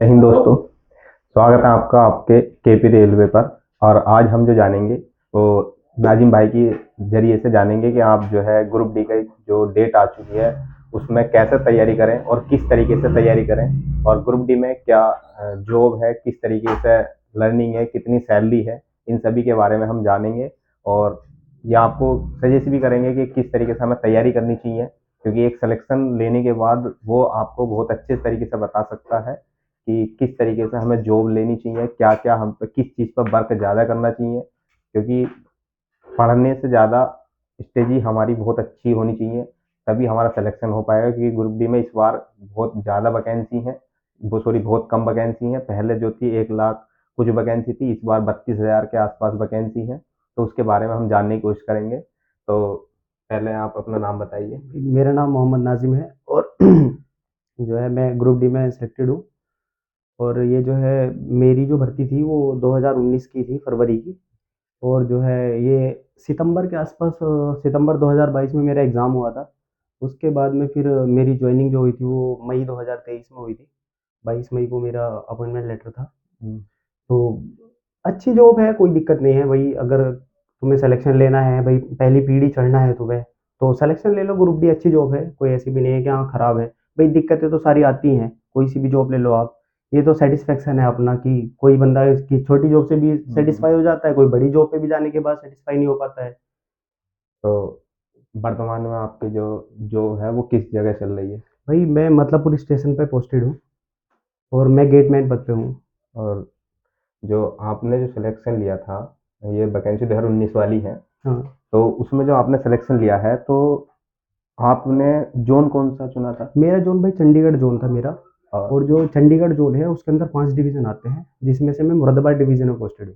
जय हिंद दोस्तों। स्वागत है आपका आपके केपी रेलवे पर। और आज हम जो जानेंगे वो नाजिम भाई की जरिए से जानेंगे कि आप जो है ग्रुप डी का जो डेट आ चुकी है उसमें कैसे तैयारी करें और किस तरीके से तैयारी करें, और ग्रुप डी में क्या जॉब है, किस तरीके से लर्निंग है, कितनी सैलरी है, इन सभी के बारे में हम जानेंगे। और ये आपको सजेस्ट भी करेंगे कि किस तरीके से हमें तैयारी करनी चाहिए, क्योंकि एक सिलेक्शन लेने के बाद वो आपको बहुत अच्छे तरीके से बता सकता है कि किस तरीके से हमें जॉब लेनी चाहिए, क्या क्या हम पे किस चीज़ पर वर्क ज़्यादा करना चाहिए। क्योंकि पढ़ने से ज़्यादा स्ट्रेटजी हमारी बहुत अच्छी होनी चाहिए, तभी हमारा सिलेक्शन हो पाएगा। क्योंकि ग्रुप डी में इस बार बहुत ज़्यादा वैकेंसी हैं, वो सॉरी बहुत कम वैकेंसी हैं। पहले जो थी 1 लाख कुछ वैकेंसी थी, इस बार 32,000 के आसपास वैकेंसी हैं। तो उसके बारे में हम जानने की कोशिश करेंगे। तो पहले आप अपना नाम बताइए। मेरा नाम मोहम्मद नाजिम है और जो है मैं ग्रुप डी में सिलेक्टेड हूँ। और ये जो है मेरी जो भर्ती थी वो 2019 की थी, फरवरी की। और जो है ये सितंबर के आसपास, सितंबर 2022 में मेरा एग्ज़ाम हुआ था। उसके बाद में फिर मेरी जॉइनिंग जो हुई थी वो मई 2023 में हुई थी। 22 मई को मेरा अपॉइंटमेंट लेटर था। तो अच्छी जॉब है, कोई दिक्कत नहीं है भाई। अगर तुम्हें सिलेक्शन लेना है भाई, पहली पीढ़ी चढ़ना है तुम्हें, तो सिलेक्शन ले लो। ग्रुप डी अच्छी जॉब है, कोई ऐसी भी नहीं है कि हाँ खराब है। भाई दिक्कतें तो सारी आती हैं, कोई सी भी जॉब ले लो आप। ये तो सेटिस्फेक्शन है अपना कि कोई बंदा इसकी छोटी जॉब से भी सेटिस्फाई हो जाता है, कोई बड़ी जॉब पे भी जाने के बाद सेटिस्फाई नहीं हो पाता है। तो वर्तमान में आपकी जो जो है वो किस जगह चल रही है? भाई मैं मतलबपुर स्टेशन पे पोस्टेड हूँ और मैं गेटमैन पद पे हूँ। और जो आपने जो सिलेक्शन लिया था, ये वैकेंसी 2019 वाली है, हाँ, तो उसमें जो आपने सिलेक्शन लिया है तो आपने जोन कौन सा चुना था? मेरा जोन भाई चंडीगढ़ जोन था मेरा। और और जो चंडीगढ़ जोन है उसके अंदर 5 डिवीज़न आते हैं, जिसमें से मैं मुरादाबाद डिवीज़न में पोस्टेड हूँ।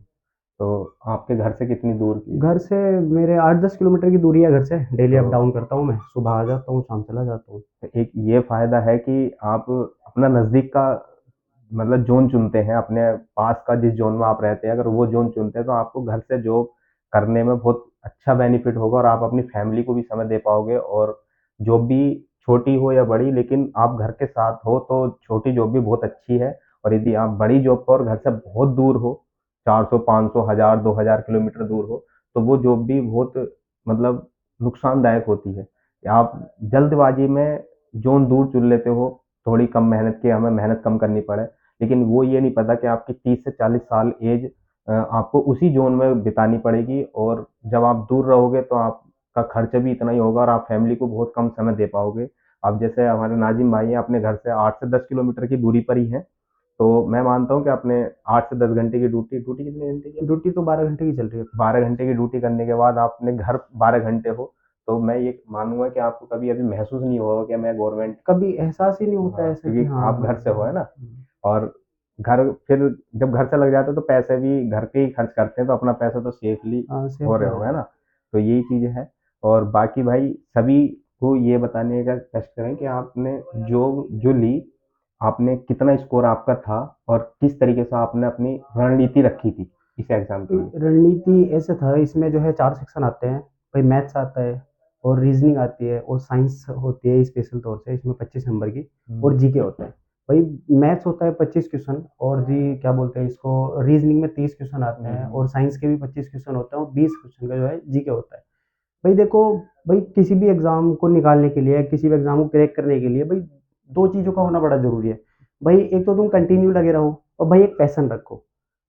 तो आपके घर से कितनी दूर की? घर से मेरे 8-10 किलोमीटर की दूरी है घर से। डेली तो अप डाउन करता हूँ मैं, सुबह आ जाता हूँ, शाम चला जाता हूँ। एक ये फायदा है कि आप अपना नज़दीक का मतलब जोन चुनते हैं, अपने पास का जिस जोन में आप रहते हैं अगर वो जोन चुनते हैं तो आपको घर से जॉब करने में बहुत अच्छा बेनिफिट होगा, और आप अपनी फैमिली को भी समय दे पाओगे। और जॉब भी छोटी हो या बड़ी, लेकिन आप घर के साथ हो तो छोटी जॉब भी बहुत अच्छी है। और यदि आप बड़ी जॉब पर और घर से बहुत दूर हो, 400 500 1000 2000 किलोमीटर दूर हो, तो वो जॉब भी बहुत मतलब नुकसानदायक होती है। आप जल्दबाजी में जोन दूर चुन लेते हो, थोड़ी कम मेहनत की हमें मेहनत कम करनी पड़े, लेकिन वो ये नहीं पता कि आपकी 30 से 40 साल एज आपको उसी जोन में बितानी पड़ेगी। और जब आप दूर रहोगे तो आपका खर्च भी इतना ही होगा और आप फैमिली को बहुत कम समय दे पाओगे। अब जैसे हमारे नाजिम भाई हैं, अपने घर से 8 से 10 किलोमीटर की दूरी पर ही हैं, तो मैं मानता हूँ कि आपने 8 से 10 घंटे की ड्यूटी ड्यूटी कितने घंटे की है? ड्यूटी तो 12 घंटे की चल रही है। 12 घंटे की ड्यूटी करने के बाद आपने घर 12 घंटे हो, तो मैं ये मानूंगा कि आपको कभी अभी महसूस नहीं होगा कि मैं गवर्नमेंट। कभी एहसास ही नहीं होता है हाँ, ऐसा कि क्योंकि हाँ आप घर से हो, है ना। हम्म। और घर फिर जब घर से लग जाते हो तो पैसे भी घर के ही खर्च करते हैं, तो अपना पैसा तो सेफली हाँ, हो सेफ रहे रह हो, रहा है है। ना। तो यही चीज़ है। और बाकी भाई सभी को ये बताने का कष्ट करें कि आपने जो जो ली, आपने कितना स्कोर आपका था और किस तरीके से आपने अपनी रणनीति रखी थी इस एग्जाम के लिए। रणनीति ऐसे था, इसमें जो है 4 सेक्शन आते हैं। भाई मैथ्स आता है और रीजनिंग आती है और साइंस होती है स्पेशल तौर से, इसमें 25 नंबर की। और जीके होता है। भाई मैथ्स होता है 25 क्वेश्चन, और जी क्या बोलते हैं इसको, रीजनिंग में 30 क्वेश्चन आते हैं, और साइंस के भी 25 क्वेश्चन होते हैं, और 20 क्वेश्चन का जो है जीके होता है। भाई देखो, भाई किसी भी एग्जाम को निकालने के लिए, किसी भी एग्जाम को क्रैक करने के लिए भाई 2 चीज़ों का होना बड़ा ज़रूरी है। भाई एक तो तुम कंटिन्यू लगे रहो, और भाई एक पैशन रखो।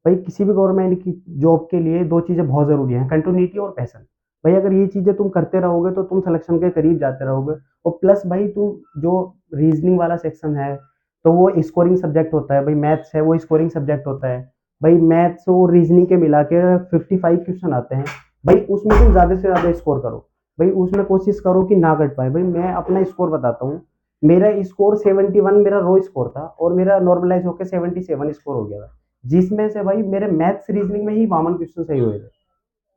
भाई किसी भी गवर्नमेंट की जॉब के लिए 2 चीज़ें बहुत ज़रूरी हैं, कंटिन्यूटी और पैशन। भाई अगर ये चीज़ें तुम करते रहोगे तो तुम सिलेक्शन के करीब जाते रहोगे। और प्लस भाई तुम जो रीजनिंग वाला सेक्शन है, तो वो स्कोरिंग सब्जेक्ट होता है। भाई मैथ्स है वो स्कोरिंग सब्जेक्ट होता है। भाई मैथ्स और रीजनिंग के मिला के 55 क्वेश्चन आते हैं। भाई उसमें तुम ज़्यादा से ज़्यादा स्कोर करो। भाई उसमें कोशिश करो कि ना कट पाए। भाई मैं अपना स्कोर बताता हूँ। मेरा स्कोर 71 मेरा रो स्कोर था, और मेरा नॉर्मलाइज होकर 77 स्कोर हो गया था। जिसमें से भाई मेरे मैथ्स रीजनिंग में ही 52 क्वेश्चन सही हुए थे।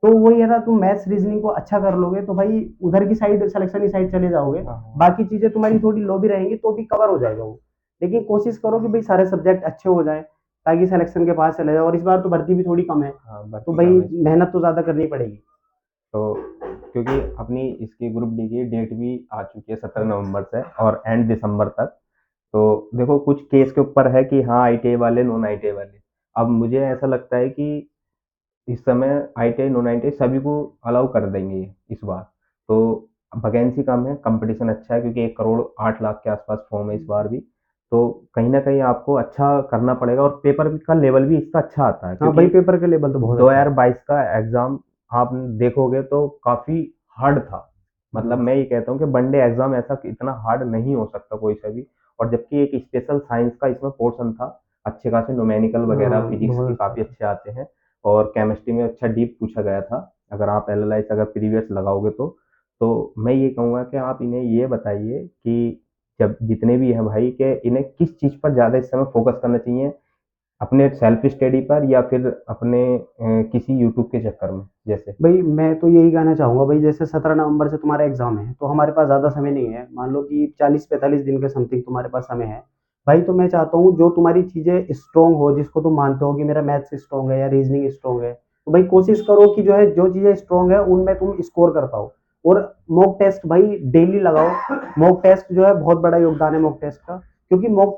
तो वही है ना, तुम मैथ्स रीजनिंग को अच्छा कर लोगे तो भाई उधर की साइड, सिलेक्शन की साइड चले जाओगे। हाँ, बाकी चीजें तुम्हारी थोड़ी लो भी रहेंगी तो भी कवर हो जाएगा वो। लेकिन कोशिश करो कि भाई सारे सब्जेक्ट अच्छे हो जाए, ताकि सिलेक्शन के पास चले जाओ। और इस बार तो भर्ती भी थोड़ी कम है, हाँ, तो भर्ती भाई कम है। मेहनत तो ज्यादा करनी पड़ेगी। तो क्योंकि अपनी इसकी ग्रुप डी की डेट भी आ चुकी है 17 नवंबर से और एंड दिसंबर तक, तो देखो कुछ केस के ऊपर है कि हाँ आईटीआई वाले, नॉन आईटीआई वाले। अब मुझे ऐसा लगता है कि इस समय आईटीआई, नॉन आईटीआई सभी को अलाउ कर देंगे ये इस बार। तो वैकेंसी कम है, कंपटीशन अच्छा है, क्योंकि 1 करोड़ 8 लाख के आसपास फॉर्म है इस बार भी। तो कहीं ना कहीं आपको अच्छा करना पड़ेगा, और पेपर का लेवल भी इसका अच्छा आता है, हाँ भाई, क्योंकि पेपर का लेवल तो बहुत अच्छा है। 2022 का एग्जाम आप देखोगे तो काफी हार्ड था। मतलब हम्म, मैं ये कहता हूँ कि वनडे एग्जाम ऐसा इतना हार्ड नहीं हो सकता कोई सा भी। और जबकि एक स्पेशल साइंस का इसमें पोर्शन था, अच्छे खासे न्यूमेरिकल वगैरह हाँ फिजिक्स बहुत के अच्छा काफी था। अच्छे आते हैं। और केमिस्ट्री में अच्छा डीप पूछा गया था। अगर आप एनालाइज अगर प्रीवियस लगाओगे तो मैं ये कहूँगा कि आप इन्हें ये बताइए कि जब जितने भी हैं भाई, कि इन्हें किस चीज़ पर ज़्यादा इस समय फोकस करना चाहिए, अपने सेल्फ स्टडी पर या फिर अपने किसी यूट्यूब के चक्कर में जैसे। भाई मैं तो यही कहना चाहूँगा भाई, जैसे 17 नवंबर से तुम्हारा एग्जाम है, तो हमारे पास ज़्यादा समय नहीं है, मान लो कि 40-45 दिन के समथिंग तुम्हारे पास समय है। भाई तो मैं चाहता हूँ जो तुम्हारी चीज़ें स्ट्रॉन्ग हो, जिसको तुम मानते हो कि मेरा मैथ्स स्ट्रॉन्ग है या रीजनिंग स्ट्रॉन्ग है, तो भाई कोशिश करो कि जो है जो चीज़ें स्ट्रॉन्ग है उनमें तुम स्कोर कर पाओ। और मॉक टेस्ट भाई डेली लगाओ। मॉक टेस्ट जो है बहुत बड़ा योगदान है मॉक टेस्ट का, क्योंकि मॉक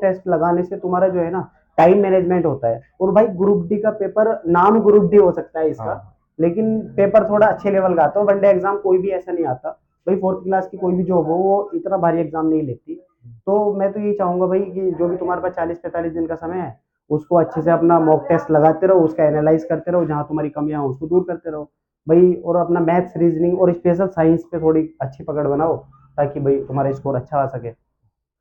टेस्ट लगाने से तुम्हारा जो है ना टाइम मैनेजमेंट होता है। और भाई ग्रुप डी का पेपर, नाम ग्रुप डी हो सकता है इसका, हाँ, लेकिन पेपर थोड़ा अच्छे लेवल का आता है। वनडे एग्जाम कोई भी ऐसा नहीं आता। भाई फोर्थ क्लास की कोई भी जॉब हो वो इतना भारी एग्जाम नहीं लेती। तो मैं तो यही चाहूंगा भाई कि जो भी तुम्हारे पास 40-45 दिन का समय है, उसको अच्छे से अपना मॉक टेस्ट लगाते रहो, उसका एनालाइज करते रहो, जहाँ तुम्हारी कमियां हो उसको दूर करते रहो भाई। और अपना मैथ्स, रीजनिंग और स्पेशल साइंस पे थोड़ी अच्छी पकड़ बनाओ, ताकि भाई तुम्हारा स्कोर अच्छा आ सके।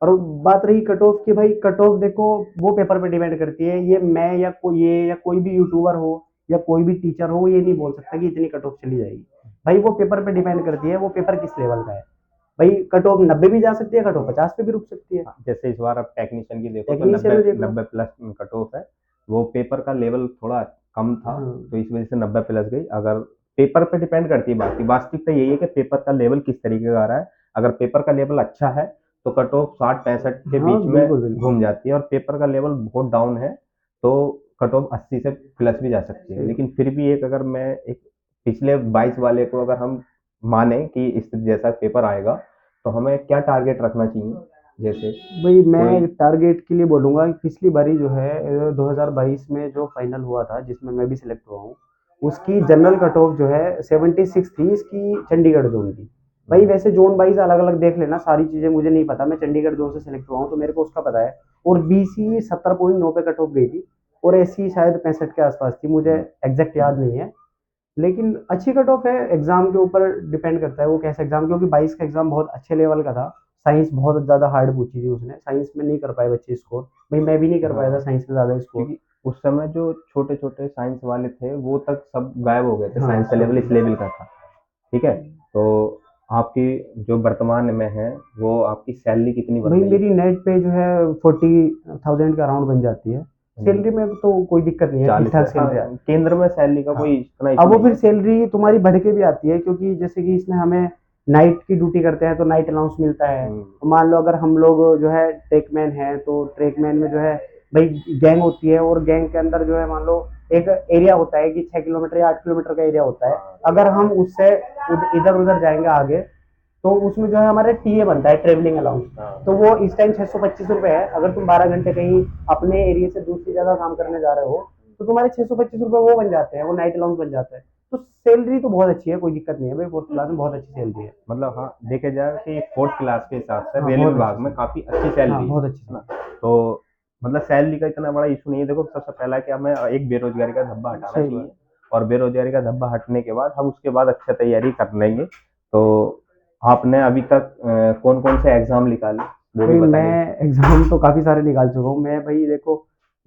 और बात रही कट ऑफ की, भाई कट ऑफ देखो वो पेपर पे डिपेंड करती है। ये कोई भी यूट्यूबर हो या कोई भी टीचर हो, ये नहीं बोल सकता कि इतनी कट ऑफ चली जाएगी। भाई वो पेपर पे डिपेंड करती है, वो पेपर किस लेवल का है। भाई कट ऑफ 90 भी जा सकती है, कट ऑफ 50 पे भी रुक सकती है। हाँ, जैसे इस बार आप टेक्नीशियन की देखो तो टेक्नीशियन नब्बे में देख लो। 90 प्लस कट ऑफ है। वो पेपर का लेवल थोड़ा कम था, हाँ तो इस वजह से 90 प्लस गई। अगर पेपर पे डिपेंड करती है, बाकी वास्तविकता यही है कि पेपर का लेवल किस तरीके का आ रहा है। अगर पेपर का लेवल अच्छा है तो कट ऑफ 60 65 के हाँ बीच में बिल्कुल बिल्कुल। घूम जाती है, और पेपर का लेवल बहुत डाउन है तो कट ऑफ 80 से प्लस भी जा सकती है। सही बात। लेकिन फिर भी एक अगर मैं एक पिछले 22 वाले को अगर हम माने कि इस जैसा पेपर आएगा, तो हमें क्या टारगेट रखना चाहिए जैसे भाई कोई। मैं टारगेट के लिए बोलूंगा कि पिछली बारी जो है 2022 में जो फाइनल हुआ था, जिसमें मैं भी सिलेक्ट हुआ हूँ, उसकी जनरल कट ऑफ जो है 76 थी, इसकी चंडीगढ़ जोन की। भाई वैसे जोन वाइज अलग अलग देख लेना, सारी चीजें मुझे नहीं पता, मैं चंडीगढ़ जोन से सिलेक्ट हुआ हूँ तो मेरे को उसका पता है। और बीसी 70.9 पे कट ऑफ गई थी, और एससी शायद 65 के आसपास थी, मुझे एग्जैक्ट याद नहीं है। लेकिन अच्छी कट ऑफ है, एग्जाम के ऊपर डिपेंड करता है वो कैसा एग्जाम, क्योंकि 22 का एग्जाम बहुत अच्छे लेवल का था। साइंस बहुत ज्यादा हार्ड पूछी थी उसने, साइंस में नहीं कर पाए बच्चे स्कोर। भाई मैं भी नहीं कर पाया था हाँ, साइंस में ज्यादा स्कोर। क्योंकि उस समय जो छोटे छोटे साइंस वाले थे वो तक सब गायब हो गए थे, हाँ साइंस का लेवल सब। इस लेवल का था। ठीक है। तो आपकी जो वर्तमान में है, वो आपकी सैलरी कितनी बन भाई रही है? मेरी नेट पे जो है 40,000 का अराउंड बन जाती है। सैलरी में तो कोई दिक्कत नहीं है, ठीक 40 ठाक है, हाँ। सैलरी आती केंद्र में सैलरी का है। कोई हाँ, इतना अब इशू वो नहीं फिर है। सैलरी तुम्हारी बढ़ के भी आती है, क्योंकि जैसे कि इसमें हमें नाइट की ड्यूटी करते हैं तो नाइट अलाउंस मिलता है। हम्म, तो मान लो अगर हम लोग जो है ट्रेकमैन है, तो ट्रेकमैन में जो है भाई गैंग होती है, और गैंग के अंदर जो है मान लो एक एरिया होता है कि 6 किलोमीटर या 8 किलोमीटर का एरिया होता है। हाँ, अगर हम उससे इधर उधर जाएंगे आगे, तो उसमें जो है हमारा टीए बनता है, ट्रेवलिंग अलाउंस। हाँ, तो वो इस टाइम 625 रुपये है। अगर तुम 12 घंटे कहीं अपने एरिया से दूसरी जगह काम करने जा रहे हो, तो तुम्हारे 625 रुपये वो बन जाते हैं, वो नाइट अलाउंस बन जाता है। तो सैलरी तो बहुत अच्छी है, कोई दिक्कत नहीं है भाई, फोर्थ क्लास में बहुत अच्छी सैलरी है। मतलब हाँ, देखे जाए कि फोर्थ क्लास के हिसाब से हाँ रेल बहुत अच्छी विभाग में सैलरी। काफी अच्छी हाँ सैलरी बहुत अच्छी है ना। सैलरी। तो मतलब सैलरी का इतना बड़ा इशू नहीं है। देखो सबसे पहला कि हमें एक बेरोजगारी का धब्बा हटाना सही चाहिए, बात। और बेरोजगारी का धब्बा हटने के बाद हम उसके बाद अच्छा तैयारी कर लेंगे। तो आपने अभी तक कौन कौन से एग्जाम निकाले, वो भी भाई मैं बताइए। एग्जाम तो काफी सारे निकाल चुका हूँ मैं। भाई देखो,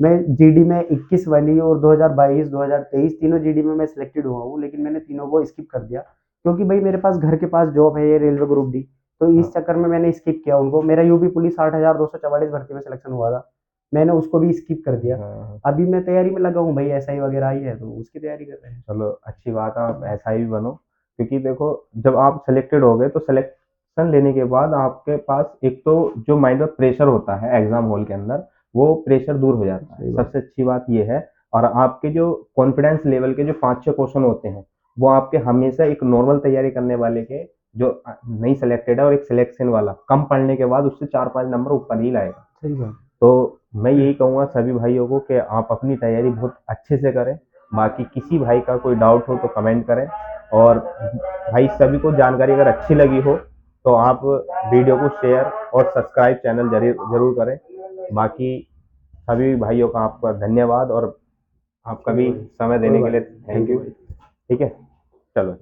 मैं जीडी में 21 वाली और 2022 2023 तीनों जीडी में मैं सिलेक्टेड हुआ हूँ, लेकिन मैंने तीनों को स्किप कर दिया, क्योंकि भाई मेरे पास घर के पास जॉब है ये रेलवे ग्रुप डी। तो इस हाँ, चक्कर में मैंने स्किप किया उनको। मेरा यूपी पुलिस 8,244 भर्ती में सिलेक्शन हुआ था, मैंने उसको भी स्किप कर दिया। हाँ, अभी मैं तैयारी में लगा हूँ भाई, एसआई वगैरह आई है तो उसकी तैयारी कर रहे हैं। चलो अच्छी बात है, आप ऐसा ही बनो। क्योंकि देखो जब आप सेलेक्टेड हो गए तो सिलेक्शन लेने के बाद आपके पास एक तो जो माइंड में प्रेशर होता है एग्जाम हॉल के अंदर, वो प्रेशर दूर हो जाता है, सही बात। सबसे अच्छी बात ये है। और आपके जो कॉन्फिडेंस लेवल के जो 5 6 क्वेश्चन होते हैं, वो आपके हमेशा एक नॉर्मल तैयारी करने वाले के जो नहीं सिलेक्टेड है और एक सिलेक्शन वाला कम पढ़ने के बाद उससे 4-5 नंबर ऊपर ही लाएगा। सही बात। तो मैं यही कहूँगा सभी भाइयों को कि आप अपनी तैयारी बहुत अच्छे से करें। बाकी किसी भाई का कोई डाउट हो तो कमेंट करें, और भाई सभी को जानकारी अगर अच्छी लगी हो तो आप वीडियो को शेयर और सब्सक्राइब चैनल ज़रूर करें। बाकी सभी भाइयों का आपका धन्यवाद, और आपका भी समय देने के लिए थैंक यू। ठीक है, चलो।